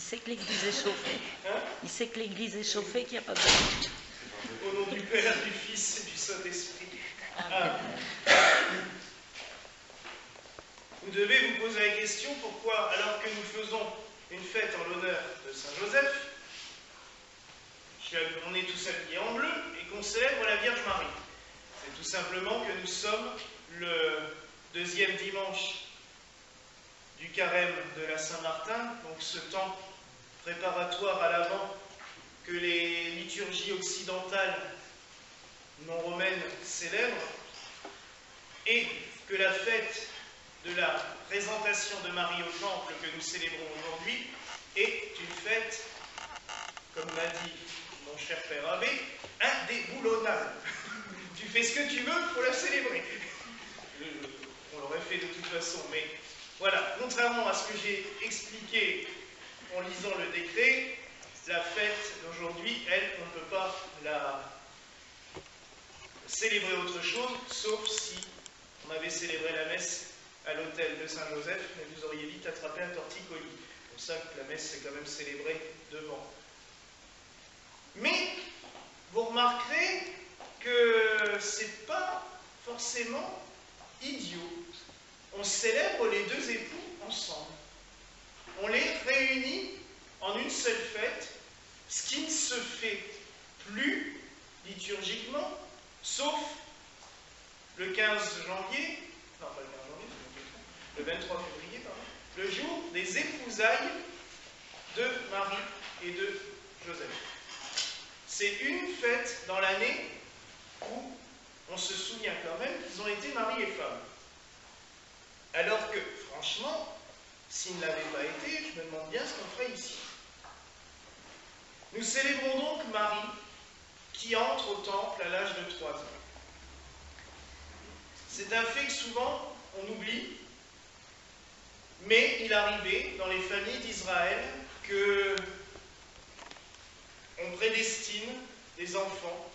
sait que l'église est chauffée. Hein? Il sait que l'église est chauffée, qu'il n'y a pas besoin. Au nom du Père, du Fils et du Saint-Esprit. Amen. Vous devez vous poser la question pourquoi, alors que nous faisons une fête en l'honneur de Saint Joseph, on est tous habillés en bleu et qu'on célèbre la Vierge Marie. C'est tout simplement que nous sommes le deuxième dimanche du carême de la Saint-Martin, donc ce temps préparatoire à l'Avent que les liturgies occidentales non romaines célèbrent, et que la fête de la présentation de Marie au Temple que nous célébrons aujourd'hui est une fête, comme l'a dit mon cher Père Abbé, indéboulonnable. Tu fais ce que tu veux pour la célébrer. On l'aurait fait de toute façon, mais voilà, contrairement à ce que j'ai expliqué en lisant le décret, la fête d'aujourd'hui, elle, on ne peut pas la célébrer autre chose, sauf si on avait célébré la messe à l'autel de Saint-Joseph, mais vous auriez vite attrapé un torticolis. C'est pour ça que la messe est quand même célébrée devant. Mais vous remarquerez que c'est pas forcément idiot. On célèbre les deux époux ensemble. On les réunit en une seule fête, ce qui ne se fait plus liturgiquement, sauf le 15 janvier, non pas le 15 janvier, le 23 février, pardon, le jour des épousailles de Marie et de Joseph. C'est une fête dans l'année où on se souvient quand même qu'ils ont été mari et femme. Alors que, franchement, s'ils ne l'avaient pas été, je me demande bien ce qu'on ferait ici. Nous célébrons donc Marie, qui entre au temple à l'âge de 3 ans. C'est un fait que souvent on oublie, mais il arrivait dans les familles d'Israël que on prédestine des enfants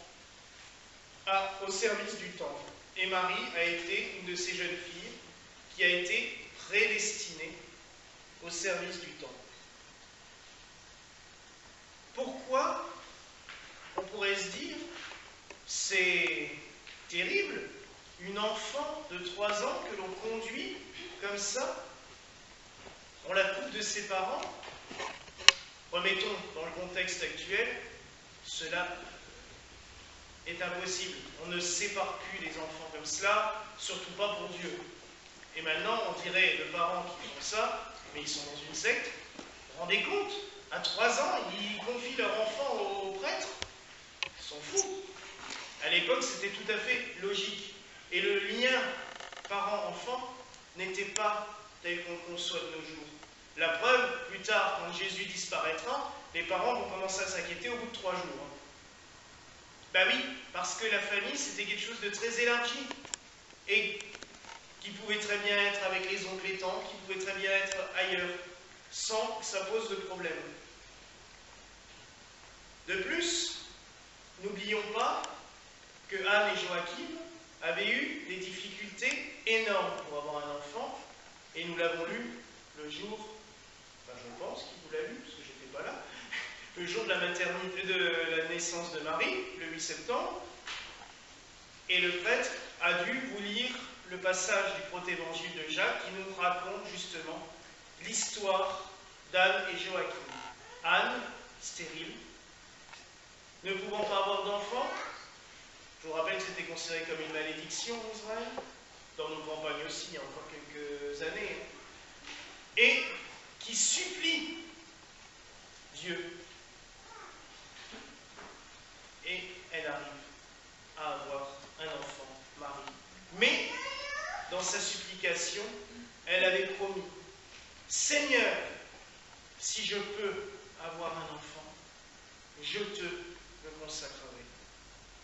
au service du temple. Et Marie a été une de ces jeunes filles qui a été prédestinée au service du temple. Pourquoi, on pourrait se dire, c'est terrible, une enfant de 3 ans que l'on conduit comme ça, on la coupe de ses parents. Remettons dans le contexte actuel, cela est impossible. On ne sépare plus les enfants comme cela, surtout pas pour Dieu. Et maintenant, on dirait de parents qui font ça, mais ils sont dans une secte. Vous vous rendez compte? À 3 ans, ils confient leur enfant au prêtre. Ils sont fous. À l'époque, c'était tout à fait logique. Et le lien parent-enfant n'était pas tel qu'on le conçoit de nos jours. La preuve, plus tard, quand Jésus disparaîtra, les parents vont commencer à s'inquiéter au bout de 3 jours. Ben oui, parce que la famille, c'était quelque chose de très élargi. Et qui pouvait très bien être avec les oncles et tantes, qui pouvait très bien être ailleurs, sans que ça pose de problème. De plus, n'oublions pas que Anne et Joachim avaient eu des difficultés énormes pour avoir un enfant, et nous l'avons lu le jour, enfin je pense qu'il vous l'a lu, parce que je n'étais pas là, le jour de la maternité, de la naissance de Marie, le 8 septembre, et le prêtre a dû vous lire le passage du protévangile de Jacques qui nous raconte justement l'histoire d'Anne et Joachim. Anne, stérile, ne pouvant pas avoir d'enfant, je vous rappelle que c'était considéré comme une malédiction en Israël, dans nos campagnes aussi, il y a encore quelques années, et qui supplie Dieu. Et elle arrive à avoir un enfant, Marie. Mais, dans sa supplication, elle avait promis, Seigneur, si je peux avoir un enfant, je te le consacrerai.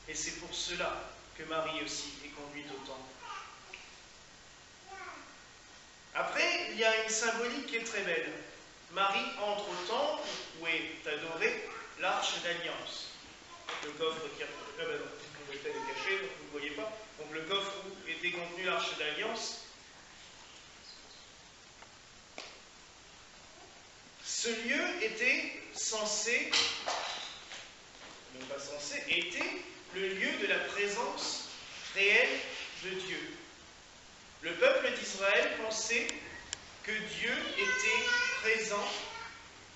Et c'est pour cela que Marie aussi est conduite au temple. Après, il y a une symbolique qui est très belle. Marie entre au temple où est adorée l'arche d'alliance. Le coffre qui a... Ah ben non, le tel est caché, donc vous ne voyez pas. Donc le coffre où était contenue l'arche d'alliance. Ce lieu était censé, non pas censé, était le lieu de la présence réelle de Dieu. Le peuple d'Israël pensait que Dieu était présent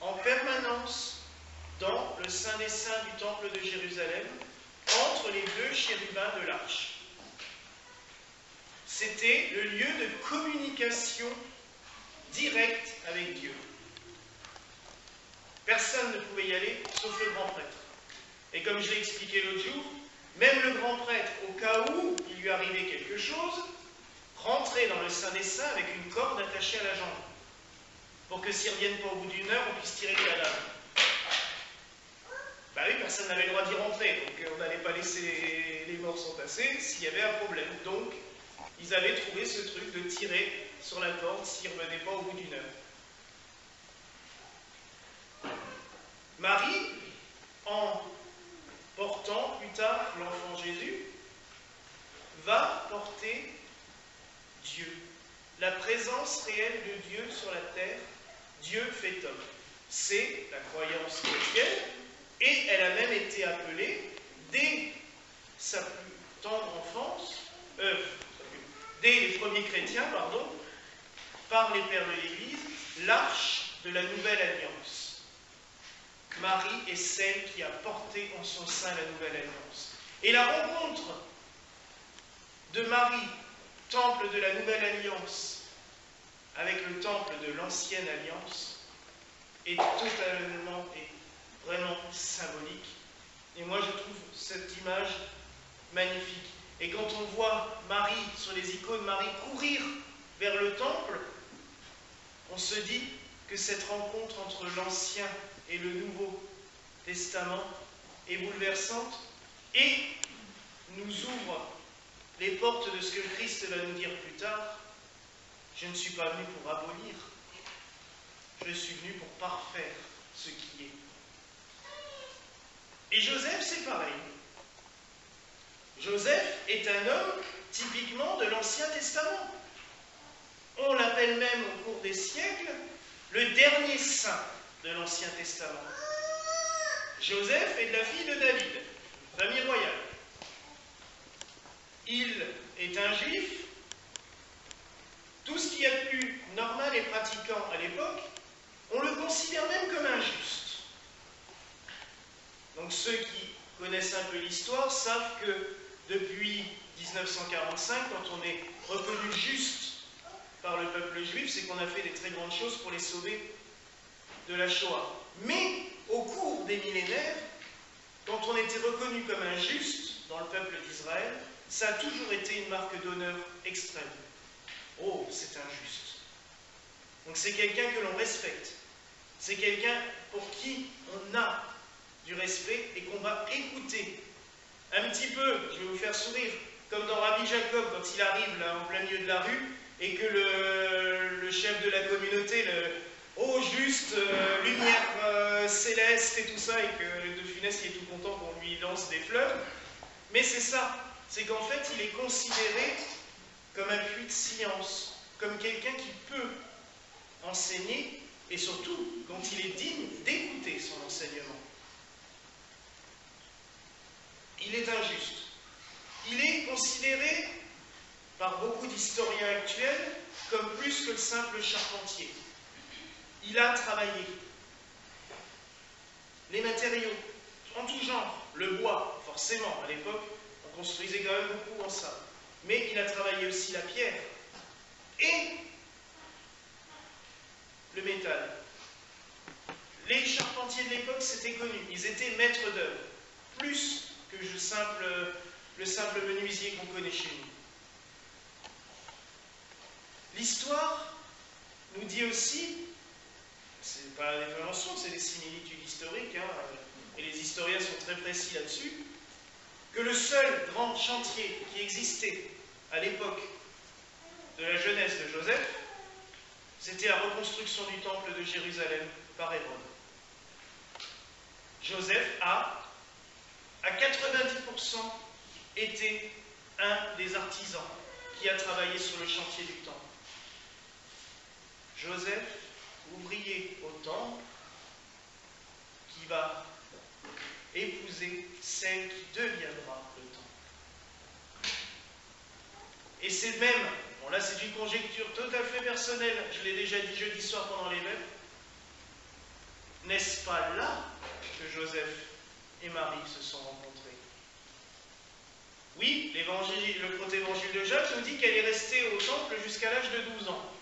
en permanence dans le Saint des Saints du Temple de Jérusalem, entre les deux chérubins de l'arche. C'était le lieu de communication directe avec Dieu. Personne ne pouvait y aller, sauf le grand prêtre. Et comme je l'ai expliqué l'autre jour, même le grand prêtre, au cas où il lui arrivait quelque chose, rentrait dans le Saint des Saints avec une corde attachée à la jambe, pour que s'il ne revienne pas au bout d'une heure, on puisse tirer le cadavre. Bah oui, personne n'avait le droit d'y rentrer, donc on n'allait pas laisser les morts s'entasser s'il y avait un problème. Donc, ils avaient trouvé ce truc de tirer sur la corde s'il ne revenait pas au bout d'une heure. Marie, en portant plus tard l'enfant Jésus, va porter Dieu, la présence réelle de Dieu sur la terre, Dieu fait homme. C'est la croyance chrétienne, et elle a même été appelée, dès sa plus tendre enfance, dès les premiers chrétiens, par les pères de l'Église, l'arche de la nouvelle alliance. Marie est celle qui a porté en son sein la nouvelle alliance. Et la rencontre de Marie, temple de la nouvelle alliance, avec le temple de l'ancienne alliance, est totalement et vraiment symbolique. Et moi, je trouve cette image magnifique. Et quand on voit Marie, sur les icônes, Marie courir vers le temple, on se dit que cette rencontre entre l'Ancien et le Nouveau Testament est bouleversante et nous ouvre les portes de ce que le Christ va nous dire plus tard. Je ne suis pas venu pour abolir, je suis venu pour parfaire ce qui est. Et Joseph, c'est pareil. Joseph est un homme typiquement de l'Ancien Testament. On l'appelle même au cours des siècles le dernier saint de l'Ancien Testament. Joseph est de la fille de David, famille royale. Il est un juif. Tout ce qu'il y a de plus normal et pratiquant à l'époque, on le considère même comme injuste. Donc ceux qui connaissent un peu l'histoire savent que depuis 1945, quand on est reconnu juste par le peuple juif, c'est qu'on a fait des très grandes choses pour les sauver de la Shoah. Mais au cours des millénaires, quand on était reconnu comme injuste dans le peuple d'Israël, ça a toujours été une marque d'honneur extrême. Oh, c'est injuste. Donc c'est quelqu'un que l'on respecte. C'est quelqu'un pour qui on a du respect et qu'on va écouter. Un petit peu, je vais vous faire sourire, comme dans Rabbi Jacob, quand il arrive là en plein milieu de la rue, et que le chef de la communauté, oh juste, lumière céleste et tout ça, et que le De Funès est tout content qu'on lui lance des fleurs. Mais c'est ça, c'est qu'en fait, il est considéré comme un puits de science, comme quelqu'un qui peut enseigner, et surtout, dont il est digne d'écouter son enseignement. Il est injuste. Il est considéré par beaucoup d'historiens actuels comme plus que le simple charpentier. Il a travaillé. Les matériaux, en tout genre, le bois, forcément, à l'époque, on construisait quand même beaucoup en ça. Mais il a travaillé aussi la pierre et le métal. Les charpentiers de l'époque, c'était connu. Ils étaient maîtres d'œuvre, plus que le simple menuisier qu'on connaît chez nous. L'histoire nous dit aussi, c'est pas des inventions, c'est des similitudes historiques, et les historiens sont très précis là-dessus, que le seul grand chantier qui existait à l'époque de la jeunesse de Joseph, c'était la reconstruction du temple de Jérusalem par Hérode. Joseph a, à 90%, été un des artisans qui a travaillé sur le chantier du temple. Joseph, ouvrier au temple, va épouser celle qui deviendra le temps. Et c'est même, bon là c'est une conjecture tout à fait personnelle, je l'ai déjà dit jeudi soir pendant les vêpres, n'est-ce pas là que Joseph et Marie se sont rencontrés? Oui, le protévangile de Jacques nous dit qu'elle est restée au temple jusqu'à l'âge de 12 ans.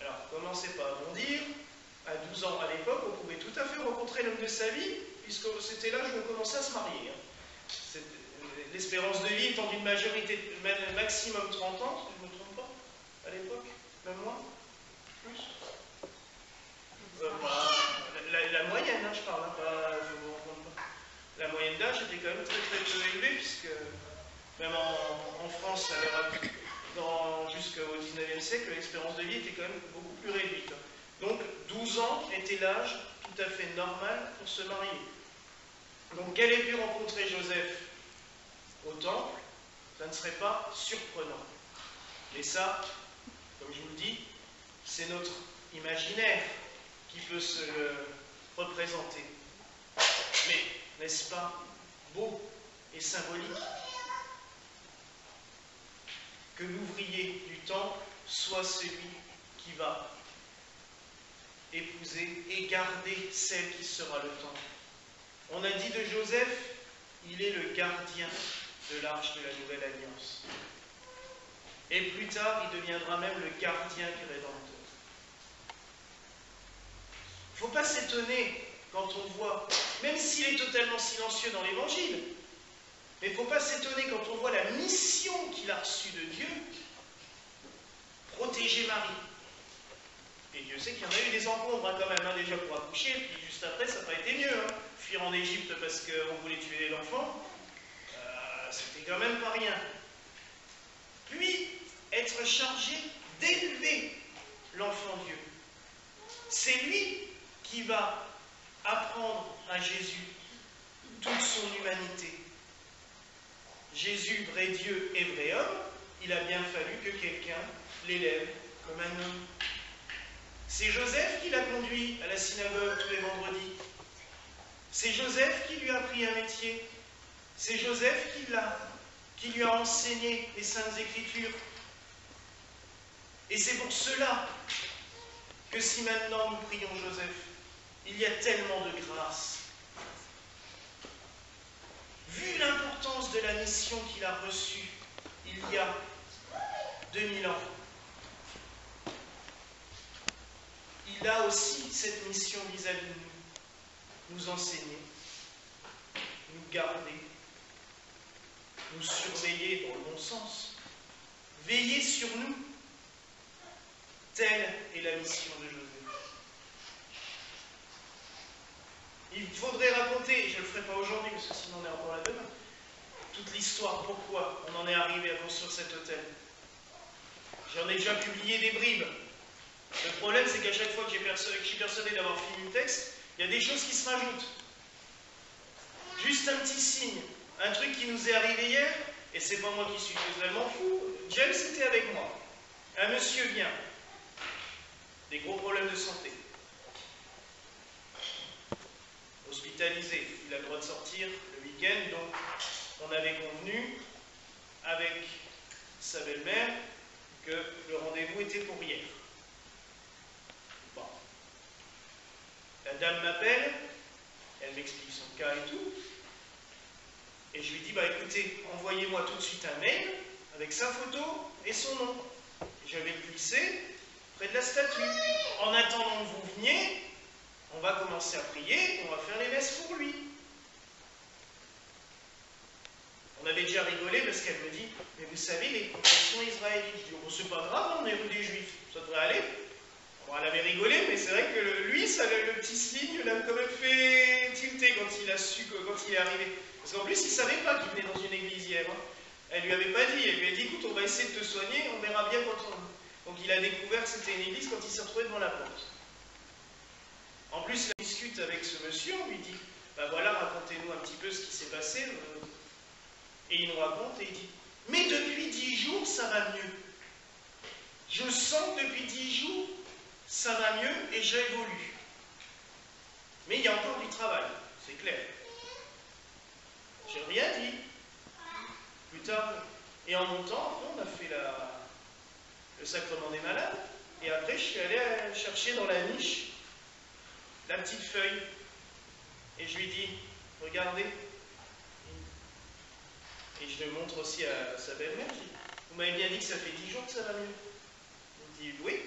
Alors, commencez pas à bondir, à 12 ans à l'époque, on pouvait tout à fait rencontrer l'homme de sa vie, puisque c'était l'âge où on commençait à se marier. L'espérance de vie étant d'une majorité maximum 30 ans, si je ne me trompe pas, à l'époque, même moins, plus. La moyenne, hein, je parle, hein, pas, je vous rencontre pas. La moyenne d'âge était quand même très peu élevée, puisque même en France, jusqu'au 19e siècle, l'espérance de vie était quand même beaucoup plus réduite. Donc 12 ans était l'âge tout à fait normal pour se marier. Donc qu'elle ait pu rencontrer Joseph au temple, ça ne serait pas surprenant. Mais ça, comme je vous le dis, c'est notre imaginaire qui peut se le représenter. Mais n'est-ce pas beau et symbolique que l'ouvrier du temple soit celui qui va épouser et garder celle qui sera le temple? On a dit de Joseph, il est le gardien de l'arche de la Nouvelle Alliance. Et plus tard, il deviendra même le gardien du Rédempteur. Il ne faut pas s'étonner quand on voit, même s'il est totalement silencieux dans l'Évangile, mais il ne faut pas s'étonner quand on voit la mission qu'il a reçue de Dieu, protéger Marie. Et Dieu sait qu'il y en a eu des encombres quand même, hein, déjà pour accoucher, et puis juste après, ça n'a pas été mieux. Hein. Fuir en Égypte parce qu'on voulait tuer l'enfant, c'était quand même pas rien. Puis, être chargé d'élever l'enfant Dieu. C'est lui qui va apprendre à Jésus toute son humanité. Jésus, vrai Dieu et vrai homme, il a bien fallu que quelqu'un l'élève comme un homme. C'est Joseph qui l'a conduit à la synagogue tous les vendredis. C'est Joseph qui lui a appris un métier. C'est Joseph qui lui a enseigné les Saintes Écritures. Et c'est pour cela que si maintenant nous prions Joseph, il y a tellement de grâce. Vu l'importance de la mission qu'il a reçue il y a 2000 ans, il a aussi cette mission vis-à-vis de nous, nous enseigner, nous garder, nous surveiller dans le bon sens, veiller sur nous. Telle est la mission de Joseph. Il faudrait raconter, je ne le ferai pas aujourd'hui parce que sinon on est encore là demain, toute l'histoire, pourquoi on en est arrivé à construire cet hôtel. J'en ai déjà publié des bribes. Le problème, c'est qu'à chaque fois que je suis persuadé d'avoir fini le texte, il y a des choses qui se rajoutent. Juste un petit signe, un truc qui nous est arrivé hier, et c'est pas moi qui suis totalement fou, James était avec moi. Un monsieur vient, des gros problèmes de santé, hospitalisé, il a le droit de sortir le week-end, donc on avait convenu avec sa belle-mère que le rendez-vous était pour hier. Bon. La dame m'appelle, elle m'explique son cas et tout, et je lui dis, bah écoutez, envoyez-moi tout de suite un mail avec sa photo et son nom. Et je vais le glisser près de la statue. En attendant que vous veniez, on va commencer à prier, on va faire les messes pour lui. On avait déjà rigolé parce qu'elle me dit, mais vous savez, les confessions israélites, je dis, oh, c'est pas grave, on est rue des Juifs, ça devrait aller. Bon, elle avait rigolé, mais c'est vrai que lui, ça, le petit signe l'a quand même fait tilter quand il a su, quand il est arrivé. Parce qu'en plus, il ne savait pas qu'il venait dans une église hier. Hein. Elle lui avait pas dit, elle lui a dit, écoute, on va essayer de te soigner, on verra bien quand on... Donc il a découvert que c'était une église quand il s'est retrouvé devant la porte. En plus, il discute avec ce monsieur, on lui dit, ben voilà, racontez-nous un petit peu ce qui s'est passé. Et il nous raconte et il dit, mais depuis 10 jours, ça va mieux. Je sens que depuis 10 jours, ça va mieux et j'évolue. Mais il y a a encore du travail, c'est clair. J'ai rien dit. Plus tard, et en montant, on a fait le sacrement des malades, et après je suis allé chercher dans la niche la petite feuille, et je lui dis, regardez, et je le montre aussi à sa belle-mère, je dis, vous m'avez bien dit que ça fait 10 jours que ça va mieux. Il me dit, oui.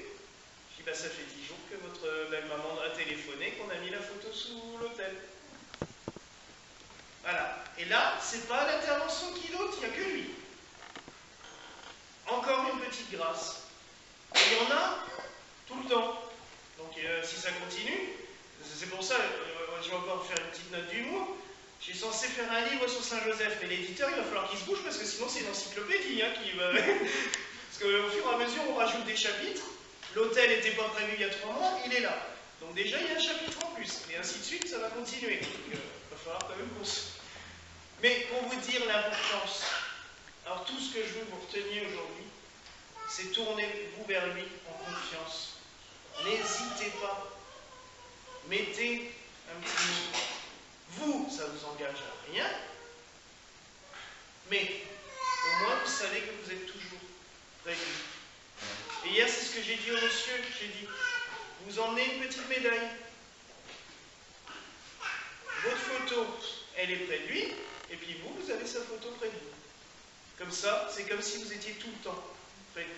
Je dis, bah ça fait 10 jours que votre belle-maman a téléphoné, qu'on a mis la photo sous l'autel. Voilà. Et là, c'est pas l'intervention qui l'autre, il n'y a que lui. Encore une petite grâce. Et il y en a tout le temps. Donc si ça continue, c'est pour ça, je vais encore faire une petite note d'humour. Je suis censé faire un livre sur Saint-Joseph, mais l'éditeur, il va falloir qu'il se bouge parce que sinon c'est une encyclopédie qui va... Parce qu'au fur et à mesure, on rajoute des chapitres. L'autel n'était pas prévu il y a 3 mois, il est là. Donc déjà, il y a un chapitre en plus. Et ainsi de suite, ça va continuer. Donc il va falloir quand même qu'on se... Mais pour vous dire l'importance, alors tout ce que je veux vous retenir aujourd'hui, c'est tournez-vous vers lui en confiance. N'hésitez pas. Mettez un petit mot. Vous, ça ne vous engage à rien, mais au moins vous savez que vous êtes toujours près de lui. Et hier, c'est ce que j'ai dit au monsieur. J'ai dit, vous emmenez une petite médaille. Votre photo, elle est près de lui, et puis vous, vous avez sa photo près de vous. Comme ça, c'est comme si vous étiez tout le temps près de lui.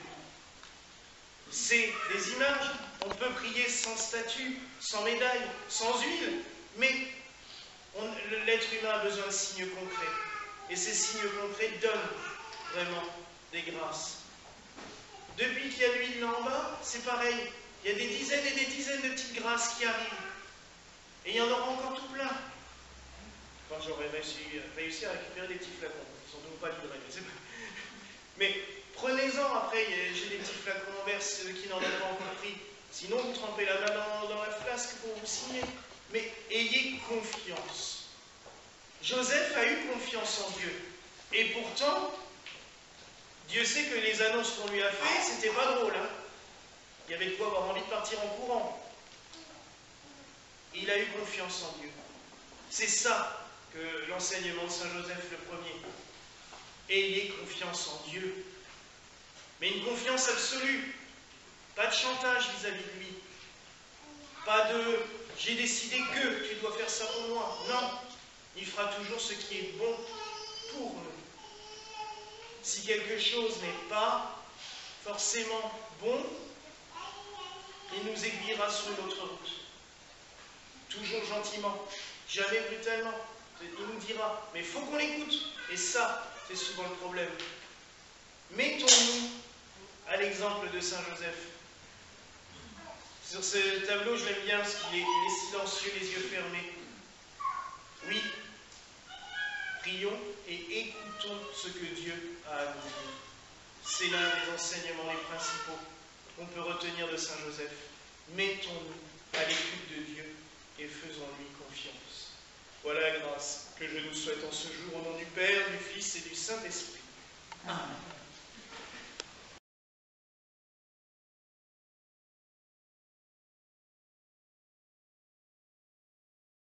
C'est des images. On peut prier sans statue, sans médaille, sans huile, mais l'être humain a besoin de signes concrets. Et ces signes concrets donnent vraiment des grâces. Depuis qu'il y a l'huile là en bas, c'est pareil. Il y a des dizaines et des dizaines de petites grâces qui arrivent. Et il y en aura encore tout plein. Quand j'aurai réussi à récupérer des petits flacons. Ils sont donc pas livrés, mais prenez-en après, j'ai des petits flacons en verre, ceux qui n'en ont pas encore pris. Sinon, vous trempez la main dans la flasque pour vous signer. Mais ayez confiance. Joseph a eu confiance en Dieu. Et pourtant, Dieu sait que les annonces qu'on lui a faites, c'était pas drôle. Il y avait de quoi avoir envie de partir en courant. Il a eu confiance en Dieu. C'est ça que l'enseignement de Saint Joseph le premier. Ayez confiance en Dieu. Mais une confiance absolue. Pas de chantage vis-à-vis de lui. Pas de « j'ai décidé que tu dois faire ça pour moi ». Non, il fera toujours ce qui est bon pour nous. Si quelque chose n'est pas forcément bon, il nous aiguillera sur une autre route. Toujours gentiment, jamais brutalement. Il nous dira, mais il faut qu'on l'écoute. Et ça, c'est souvent le problème. Mettons-nous à l'exemple de Saint Joseph. Sur ce tableau, je l'aime bien parce qu'il est silencieux, les yeux fermés. Oui, prions et écoutons ce que Dieu a à nous dire. C'est l'un des enseignements les principaux qu'on peut retenir de Saint Joseph. Mettons-nous à l'écoute de Dieu et faisons-lui confiance. Voilà la grâce que je nous souhaite en ce jour au nom du Père, du Fils et du Saint-Esprit. Amen.